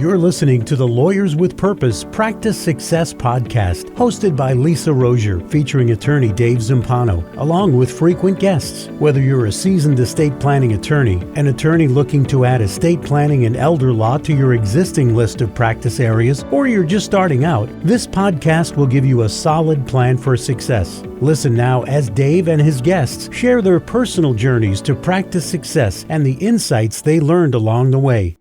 You're listening to the Lawyers with Purpose Practice Success podcast, hosted by Lisa Rozier, featuring attorney Dave Zampano, along with frequent guests. Whether you're a seasoned estate planning attorney, an attorney looking to add estate planning and elder law to your existing list of practice areas, or you're just starting out, this podcast will give you a solid plan for success. Listen now as Dave and his guests share their personal journeys to practice success and the insights they learned along the way.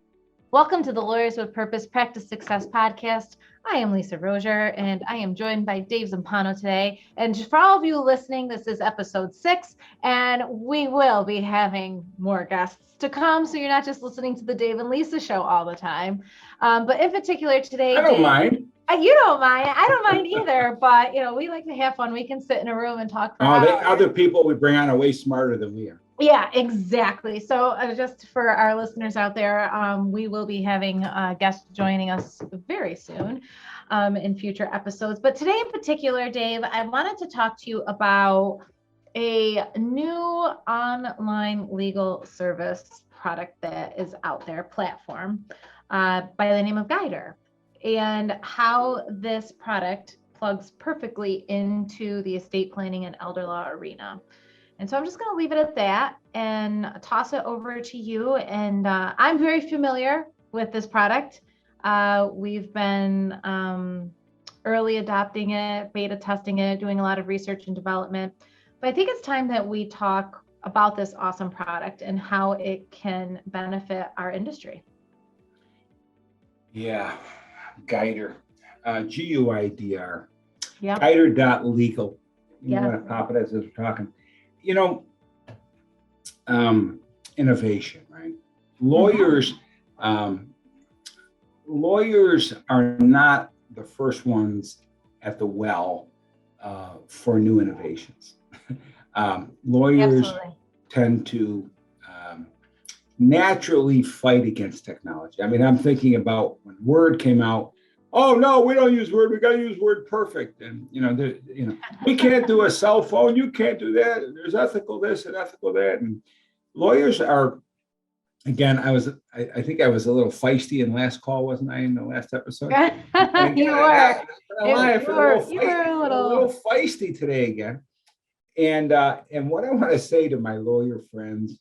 Welcome to the Lawyers with Purpose Practice Success podcast. I am Lisa Rozier, and I am joined by Dave Zampano today. And for all of you listening, this is episode 6, and we will be having more guests to come, so you're not just listening to the Dave and Lisa show all the time. But in particular today, I don't mind. You don't mind. I don't mind either. But we like to have fun. We can sit in a room and talk for hours. Other people we bring on are way smarter than we are. Yeah, exactly. So just for our listeners out there, we will be having guests joining us very soon in future episodes. But today in particular, Dave, I wanted to talk to you about a new online legal service product that is out there, platform by the name of Guidr, and how this product plugs perfectly into the estate planning and elder law arena. And so I'm just going to leave it at that and toss it over to you. And I'm very familiar with this product. We've been early adopting it, beta testing it, doing a lot of research and development. But I think it's time that we talk about this awesome product and how it can benefit our industry. Yeah, Guidr, Guidr, yeah. Guidr.legal. Yeah. Want to pop it as we're talking. Innovation, right? Lawyers are not the first ones at the well for new innovations. Lawyers Absolutely. tend to naturally fight against technology. I mean, I'm thinking about when Word came out. Oh no, we don't use Word. We got to use Word Perfect, and we can't do a cell phone. You can't do that. There's ethical this and ethical that. And lawyers are, again, I think I was a little feisty in last call, wasn't I? In the last episode, again, You were. You were a little feisty today again. And what I want to say to my lawyer friends: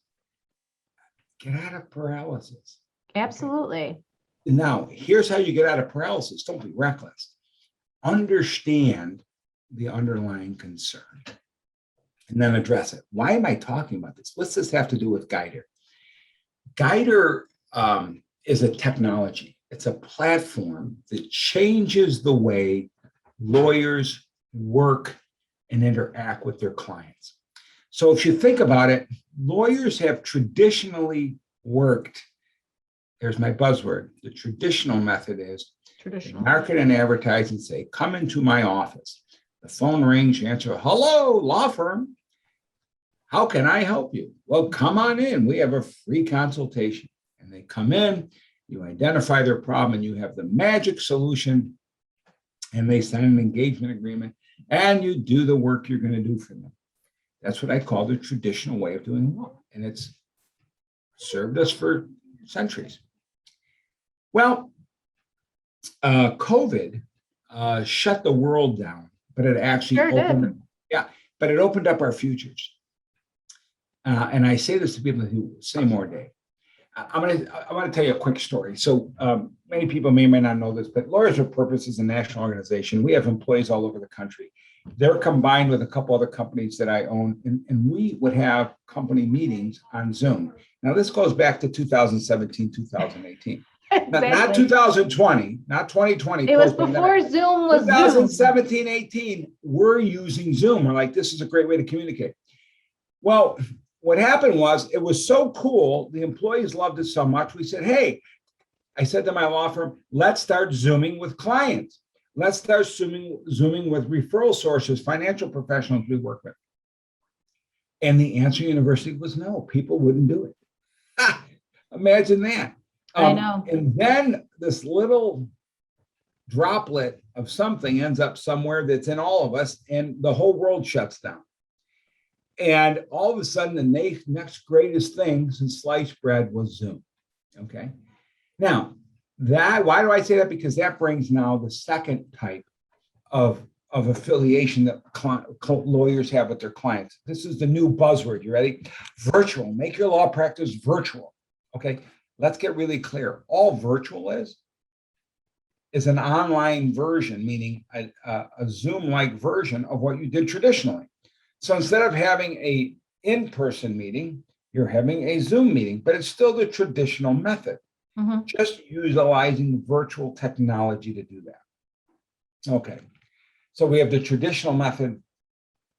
get out of paralysis. Absolutely. Now, here's how you get out of paralysis. Don't be reckless. Understand the underlying concern and then address it. Why am I talking about this? What's this have to do with Guidr? Guidr is a technology. It's a platform that changes the way lawyers work and interact with their clients. So if you think about it, lawyers have traditionally worked. There's my buzzword. The traditional method is market and advertise and say, come into my office. The phone rings, you answer, hello, law firm. How can I help you? Well, come on in. We have a free consultation. And they come in, you identify their problem, and you have the magic solution. And they sign an engagement agreement, and you do the work you're going to do for them. That's what I call the traditional way of doing law. And it's served us for centuries. Well, COVID shut the world down, but it actually opened up our futures. And I say this to people who say more, Dave. I want to tell you a quick story. So many people may or may not know this, but Lawyers with Purpose is a national organization. We have employees all over the country. They're combined with a couple other companies that I own, and we would have company meetings on Zoom. Now, this goes back to 2017, 2018. Exactly. Not 2020, not 2020. It was before Zoom was 2017, 18, we're using Zoom. We're like, this is a great way to communicate. Well, what happened was it was so cool. The employees loved it so much. We said, hey, I said to my law firm, let's start Zooming with clients. Let's start Zooming with referral sources, financial professionals we work with. And the answer university was no, people wouldn't do it. Imagine that. I know. And then this little droplet of something ends up somewhere that's in all of us, and the whole world shuts down. And all of a sudden, the next greatest thing since sliced bread was Zoom. Okay. Now, why do I say that? Because that brings now the second type of affiliation that lawyers have with their clients. This is the new buzzword. You ready? Virtual. Make your law practice virtual. Okay. Let's get really clear. All virtual is an online version, meaning a Zoom-like version of what you did traditionally. So instead of having a in-person meeting, you're having a Zoom meeting, but it's still the traditional method, just utilizing virtual technology to do that. Okay. So we have the traditional method.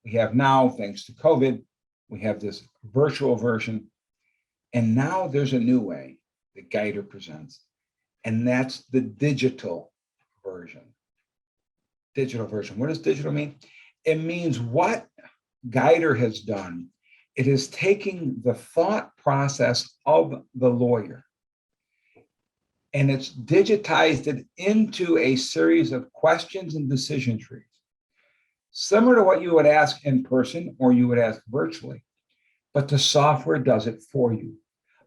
We have now, thanks to COVID, we have this virtual version. And now there's a new way that Guidr presents, and that's the digital version. Digital version. What does digital mean? It means what Guidr has done. It is taking the thought process of the lawyer and it's digitized it into a series of questions and decision trees, similar to what you would ask in person or you would ask virtually, but the software does it for you.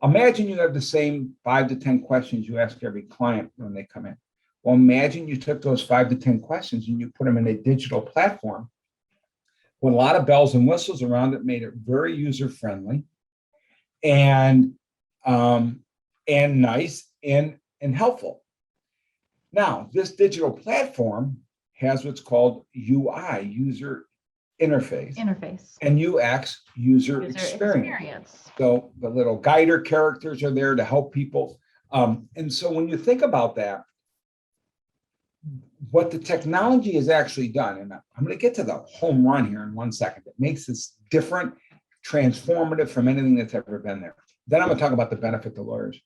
Imagine you have the same 5 to 10 questions you ask every client when they come in. Well, imagine you took those 5 to 10 questions and you put them in a digital platform with a lot of bells and whistles around it, made it very user-friendly and nice and helpful. Now, this digital platform has what's called UI, user interface, and UX, user experience. So the little Guidr characters are there to help people. And so when you think about that, what the technology has actually done, and I'm going to get to the home run here in 1 second, that makes this different, transformative from anything that's ever been there. Then I'm going to talk about the benefit to lawyers.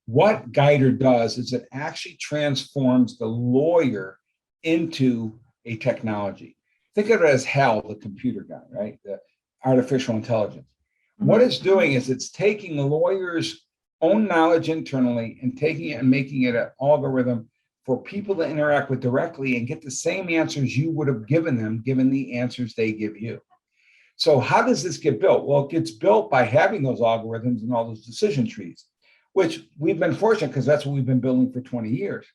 What Guidr does is it actually transforms the lawyer into a technology. Think of it as HAL, the computer guy, right? The artificial intelligence. What it's doing is it's taking the lawyer's own knowledge internally and taking it and making it an algorithm for people to interact with directly and get the same answers you would have given them, given the answers they give you. So how does this get built? Well, it gets built by having those algorithms and all those decision trees, which we've been fortunate because that's what we've been building for 20 years.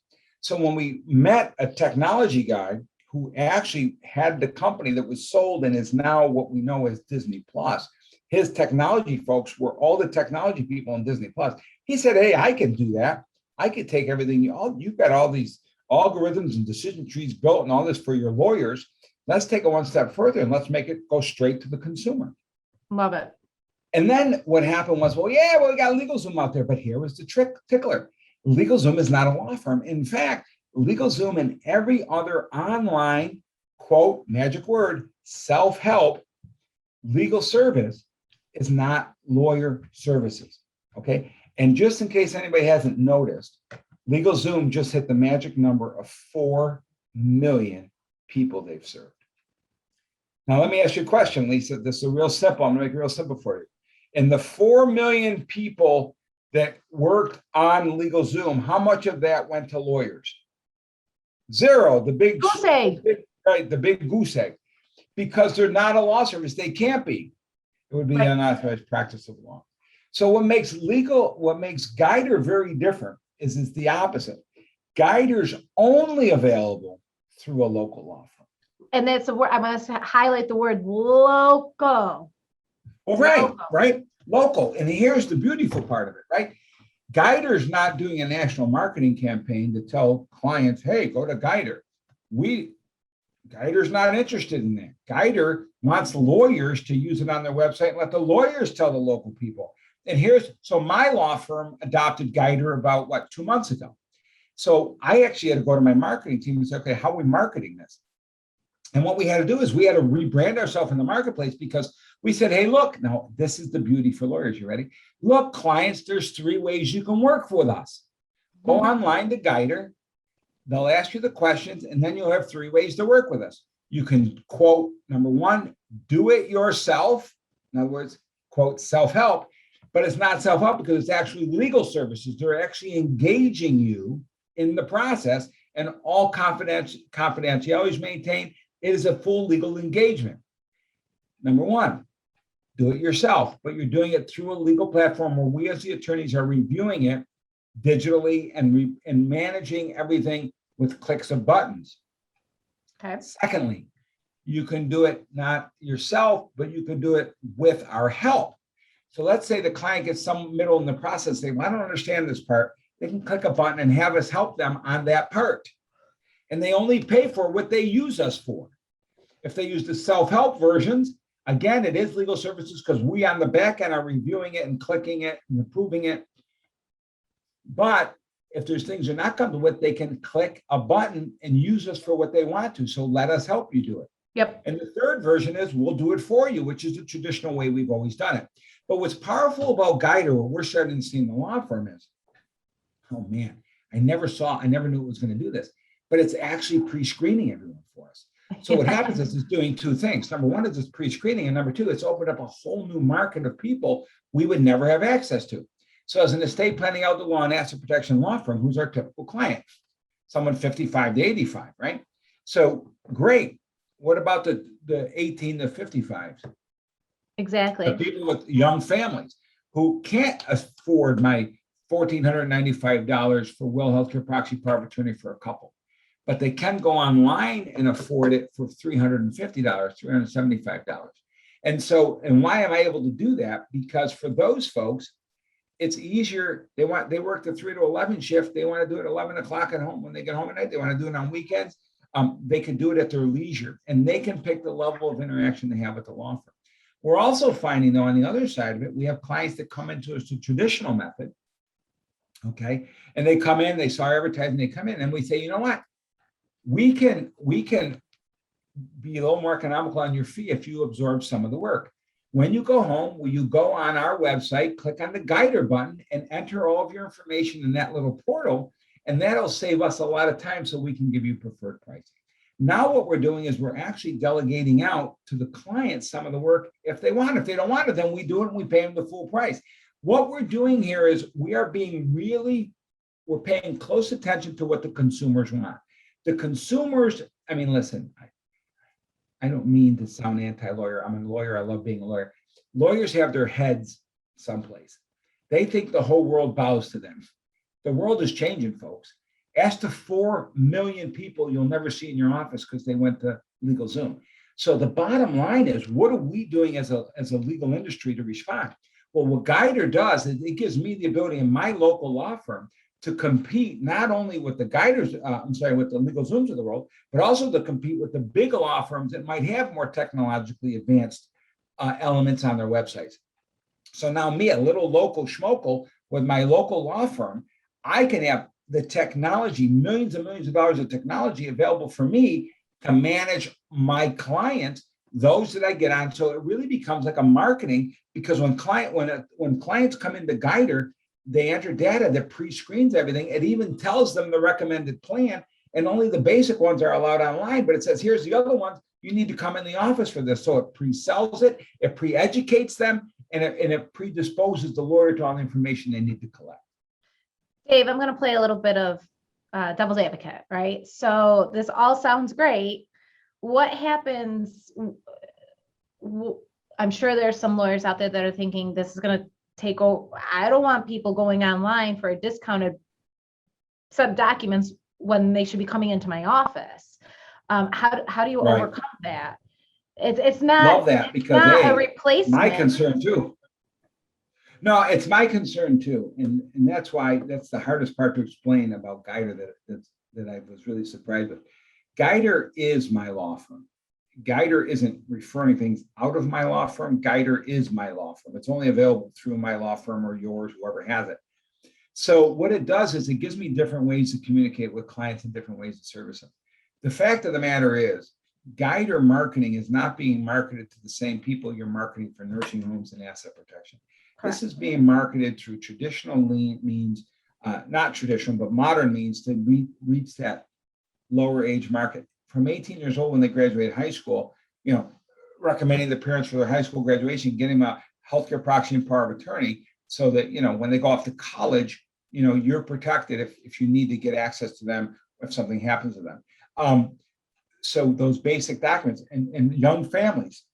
So when we met a technology guy who actually had the company that was sold and is now what we know as Disney Plus, his technology folks were all the technology people in Disney Plus. He said, hey, I can do that. I could take everything, you've got all these algorithms and decision trees built and all this for your lawyers. Let's take it one step further and let's make it go straight to the consumer. Love it. And then what happened was, well, we got LegalZoom out there, but here was the tickler. LegalZoom is not a law firm. In fact, LegalZoom and every other online, quote, magic word, self-help legal service is not lawyer services, okay? And just in case anybody hasn't noticed, LegalZoom just hit the magic number of 4 million people they've served. Now, let me ask you a question, Lisa. This is real simple. I'm going to make it real simple for you. In the 4 million people that worked on LegalZoom, how much of that went to lawyers? 0. The big goose egg. The big goose egg. Because they're not a law service. They can't be. It would be the unauthorized practice of law. So what makes Guidr very different is it's the opposite. Guidr's only available through a local law firm. And that's a word, I want to highlight the word local. Well, right. Local. And here's the beautiful part of it, right? Guidr's not doing a national marketing campaign to tell clients, hey, go to Guidr. Guidr's not interested in that. Guidr wants lawyers to use it on their website and let the lawyers tell the local people. And so my law firm adopted Guidr about 2 months ago. So I actually had to go to my marketing team and say, okay, how are we marketing this? And what we had to do is we had to rebrand ourselves in the marketplace because we said, hey, look, now this is the beauty for lawyers. You ready? Look, clients, there's 3 ways you can work with us. Go online to Guidr. They'll ask you the questions, and then you'll have 3 ways to work with us. You can quote, number 1, do it yourself. In other words, quote, self-help, but it's not self-help because it's actually legal services. They're actually engaging you in the process, and all confidentiality is maintained. It is a full legal engagement. Number 1, do it yourself, but you're doing it through a legal platform where we as the attorneys are reviewing it digitally and managing everything with clicks of buttons. Okay. Secondly, you can do it not yourself, but you can do it with our help. So let's say the client gets some middle in the process, they, well, I don't understand this part. They can click a button and have us help them on that part. And they only pay for what they use us for. If they use the self-help versions, again, it is legal services because we on the back end are reviewing it and clicking it and approving it. But if there's things they're not comfortable with, they can click a button and use us for what they want to. So let us help you do it. Yep. And the third version is we'll do it for you, which is the traditional way we've always done it. But what's powerful about Guidr, what we're starting to see in the law firm is, oh man, I never knew it was going to do this, but it's actually pre-screening everyone for us. So what happens is it's doing two things. Number one is it's pre-screening, and number two, it's opened up a whole new market of people we would never have access to. So as an estate planning, elder law, and asset protection law firm, who's our typical client? Someone 55 to 85, right? So great. What about the 18 to 55s? Exactly. The people with young families who can't afford my $1,495 for will healthcare proxy power of attorney for a couple, but they can go online and afford it for $350, $375. And so, and why am I able to do that? Because for those folks, it's easier. They work the 3 to 11 shift. They want to do it at 11 o'clock at home when they get home at night. They want to do it on weekends. They can do it at their leisure, and they can pick the level of interaction they have with the law firm. We're also finding, though, on the other side of it, we have clients that come into us the traditional method, okay? And they come in, they saw our advertising, they come in, and we say, you know what? We can be a little more economical on your fee if you absorb some of the work. When you go home, will you go on our website, click on the Guidr button, and enter all of your information in that little portal, and that'll save us a lot of time so we can give you preferred pricing. Now what we're doing is we're actually delegating out to the client some of the work if they want. If they don't want it, then we do it and we pay them the full price. What we're doing here is we're paying close attention to what the consumers want. The consumers, I mean, listen, I don't mean to sound anti-lawyer. I'm a lawyer. I love being a lawyer. Lawyers have their heads someplace. They think the whole world bows to them. The world is changing, folks. Ask the 4 million people you'll never see in your office because they went to LegalZoom. So the bottom line is, what are we doing as a legal industry to respond? Well, what Guidr does is it gives me the ability in my local law firm to compete not only with the Guidrs, with the LegalZooms of the world, but also to compete with the big law firms that might have more technologically advanced elements on their websites. So now me, a little local schmokel with my local law firm, I can have the technology, millions and millions of dollars of technology available for me to manage my clients, those that I get on. So it really becomes like a marketing, because when clients come into Guidr, they enter data that pre-screens everything. It even tells them the recommended plan, and only the basic ones are allowed online, but it says, here's the other ones. You need to come in the office for this. So it pre-sells it, it pre-educates them, and it predisposes the lawyer to all the information they need to collect. Dave, I'm going to play a little bit of devil's advocate, right? So this all sounds great. What happens? I'm sure there's some lawyers out there that are thinking this is going to take over. I don't want people going online for a discounted set of documents when they should be coming into my office. How do you overcome that? It's not. Love that, because not a replacement. My concern too. No, it's my concern too, and that's why that's the hardest part to explain about Guidr that I was really surprised with. Guidr is my law firm. Guidr isn't referring things out of my law firm. Guidr is my law firm. It's only available through my law firm or yours, whoever has it. So what it does is it gives me different ways to communicate with clients and different ways to service them. The fact of the matter is, Guidr marketing is not being marketed to the same people you're marketing for nursing homes and asset protection. Correct. This is being marketed through traditional means, not traditional, but modern means to reach that lower age market. From 18 years old when they graduate high school, recommending the parents for their high school graduation, getting them a healthcare proxy and power of attorney, so that, when they go off to college, you're protected if you need to get access to them if something happens to them. So those basic documents, and young families,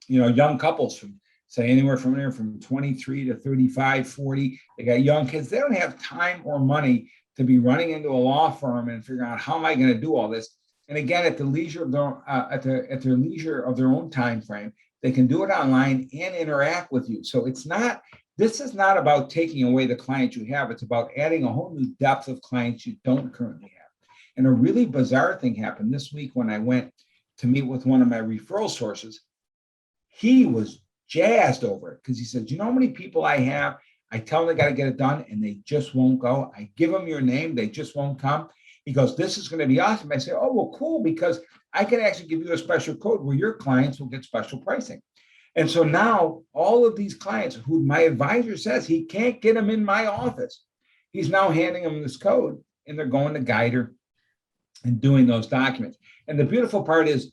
young couples from say anywhere from 23 to 35, 40. They got young kids. They don't have time or money to be running into a law firm and figuring out how am I going to do all this. And again, at the leisure of their at their leisure of their own time frame, they can do it online and interact with you. So this is not about taking away the clients you have. It's about adding a whole new depth of clients you don't currently have. And a really bizarre thing happened this week when I went to meet with one of my referral sources. He was jazzed over it because he said, you know how many people I have? I tell them they got to get it done and they just won't go. I give them your name, they just won't come. He goes, this is going to be awesome. I say, oh, well, cool, because I can actually give you a special code where your clients will get special pricing. And so now all of these clients who my advisor says he can't get them in my office, he's now handing them this code and they're going to Guidr and doing those documents. And the beautiful part is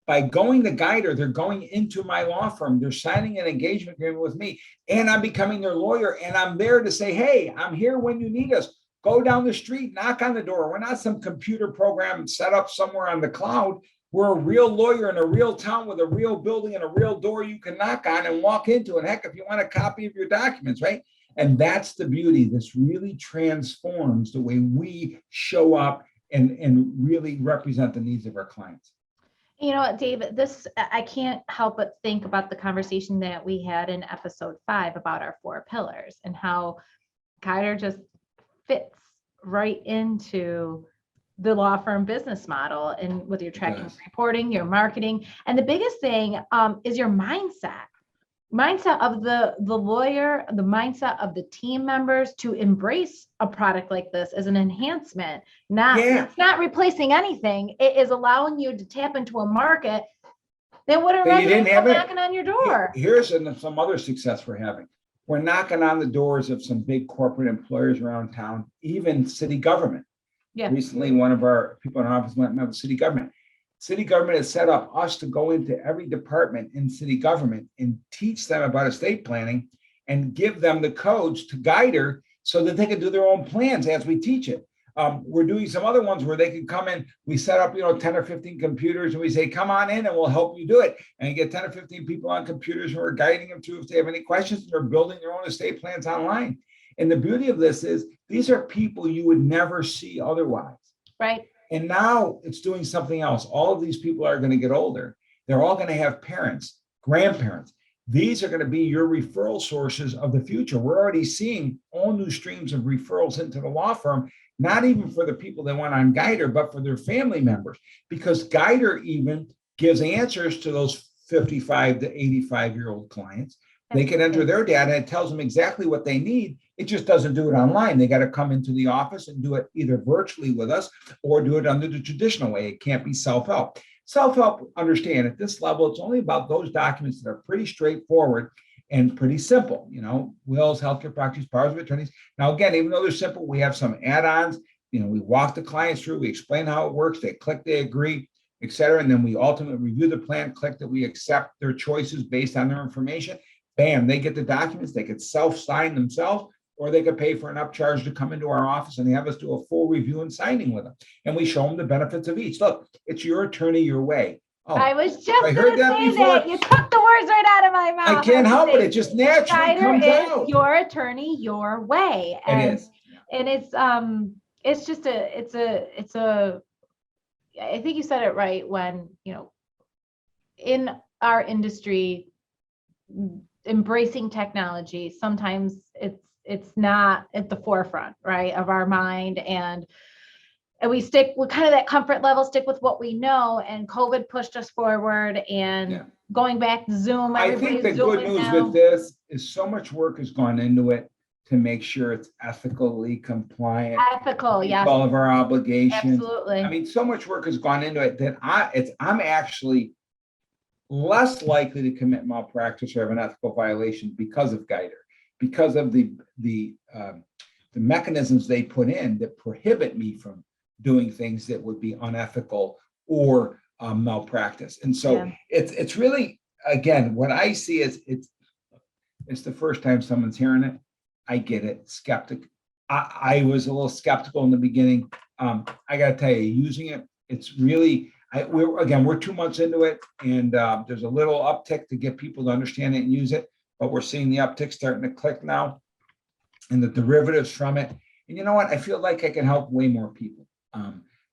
by going to Guidr, they're going into my law firm. They're signing an engagement agreement with me and I'm becoming their lawyer. And I'm there to say, hey, I'm here when you need us. Go down the street, knock on the door. We're not some computer program set up somewhere on the cloud. We're a real lawyer in a real town with a real building and a real door you can knock on and walk into. And heck, if you want a copy of your documents, right? And that's the beauty. This really transforms the way we show up and really represent the needs of our clients. You know what, David, I can't help but think about the conversation that we had in episode 5 about our 4 pillars and how Guidr just fits right into the law firm business model, and with your tracking, reporting, your marketing. And the biggest thing is your mindset of the lawyer, the mindset of the team members to embrace a product like this as an enhancement. It's not replacing anything. It is allowing you to tap into a market that would have been knocking on your door. Here's some other success we're having. We're knocking on the doors of some big corporate employers around town, even city government. Yeah. Recently, one of our people in our office went and met with city government. City government has set up us to go into every department in city government and teach them about estate planning and give them the codes to Guidr so that they can do their own plans as we teach it. We're doing some other ones where they can come in. We set up, 10 or 15 computers and we say, come on in and we'll help you do it. And you get 10 or 15 people on computers who are guiding them through if they have any questions. They're building their own estate plans online. And the beauty of this is these are people you would never see otherwise. Right. And now it's doing something else. All of these people are going to get older. They're all going to have parents, grandparents. These are going to be your referral sources of the future. We're already seeing all new streams of referrals into the law firm, not even for the people that went on Guidr, but for their family members, because Guidr even gives answers to those 55 to 85-year-old clients. They can enter their data. It tells them exactly what they need. It just doesn't do it online. They got to come into the office and do it either virtually with us or do it under the traditional way. It can't be self-help. Self-help, understand, at this level, it's only about those documents that are pretty straightforward and pretty simple. Wills, healthcare proxies, powers of attorneys. Now, again, even though they're simple, we have some add-ons. We walk the clients through. We explain how it works. They click, they agree, et cetera. And then we ultimately review the plan, click that we accept their choices based on their information. Bam, they get the documents. They could self-sign themselves, or they could pay for an upcharge to come into our office and have us do a full review and signing with them. And we show them the benefits of each. Look, it's your attorney, your way. Oh, I was just going to say that. You took the words right out of my mouth. I can't help it. It just naturally comes out. Your attorney, your way. And it is. And it's just I think you said it right when, in our industry, embracing technology, sometimes it's not at the forefront, right, of our mind, and we stick with kind of that comfort level, stick with what we know. And COVID pushed us forward, and going back to Zoom. I think the good news with this is so much work has gone into it to make sure it's ethically compliant. Yes. All of our obligations. Absolutely. I mean, so much work has gone into it that I'm actually less likely to commit malpractice or have an ethical violation because of Guidr, because of the mechanisms they put in that prohibit me from doing things that would be unethical or malpractice. And so it's really, again, what I see is it's the first time someone's hearing it. I get it. Skeptic. I was a little skeptical in the beginning. I got to tell you, using it, it's really, we're 2 months into it, and there's a little uptick to get people to understand it and use it. but we're seeing the uptick starting to click now and the derivatives from it. And you know what? I feel like I can help way more people,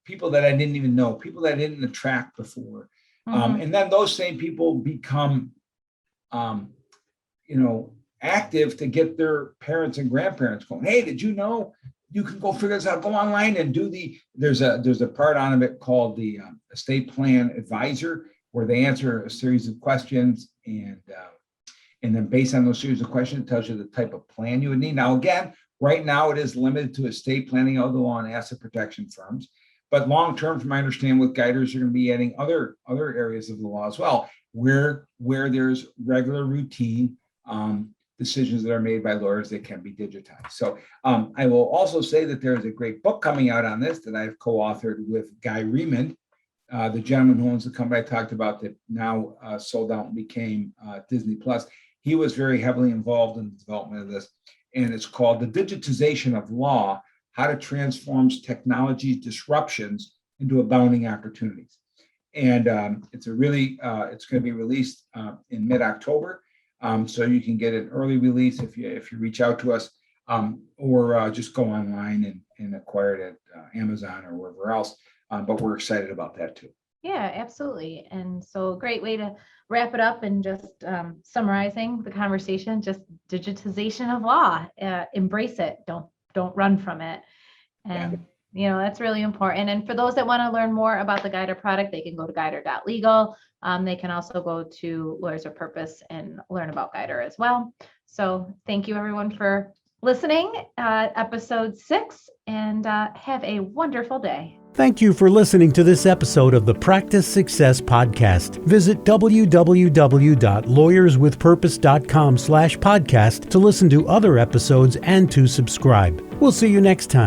people that I didn't even know, people that I didn't attract before. And then those same people become, active to get their parents and grandparents going, hey, did you know you can go figure this out, go online and do there's a part on it called the estate plan advisor, where they answer a series of questions, and then based on those series of questions, it tells you the type of plan you would need. Now, again, right now it is limited to estate planning, elder law, and asset protection firms. But long term, from my understanding, with Guidrs, you're going to be adding other areas of the law as well, where there's regular routine decisions that are made by lawyers that can be digitized. So I will also say that there is a great book coming out on this that I've co-authored with Guy Riemond, the gentleman who owns the company I talked about that now sold out and became Disney Plus. He was very heavily involved in the development of this, and it's called The Digitization of Law: How to Transform Technology Disruptions into Abounding Opportunities. And it's going to be released in mid-October. So you can get an early release if you reach out to us, or just go online and acquire it at Amazon or wherever else. But we're excited about that too. Yeah, absolutely. And so a great way to wrap it up and just summarizing the conversation, just digitization of law, embrace it. Don't run from it. And that's really important. And for those that want to learn more about the Guidr product, they can go to guidr.legal. They can also go to Lawyers with Purpose and learn about Guidr as well. So thank you everyone for listening, episode 6, and have a wonderful day. Thank you for listening to this episode of the Practice Success Podcast. Visit www.lawyerswithpurpose.com/podcast to listen to other episodes and to subscribe. We'll see you next time.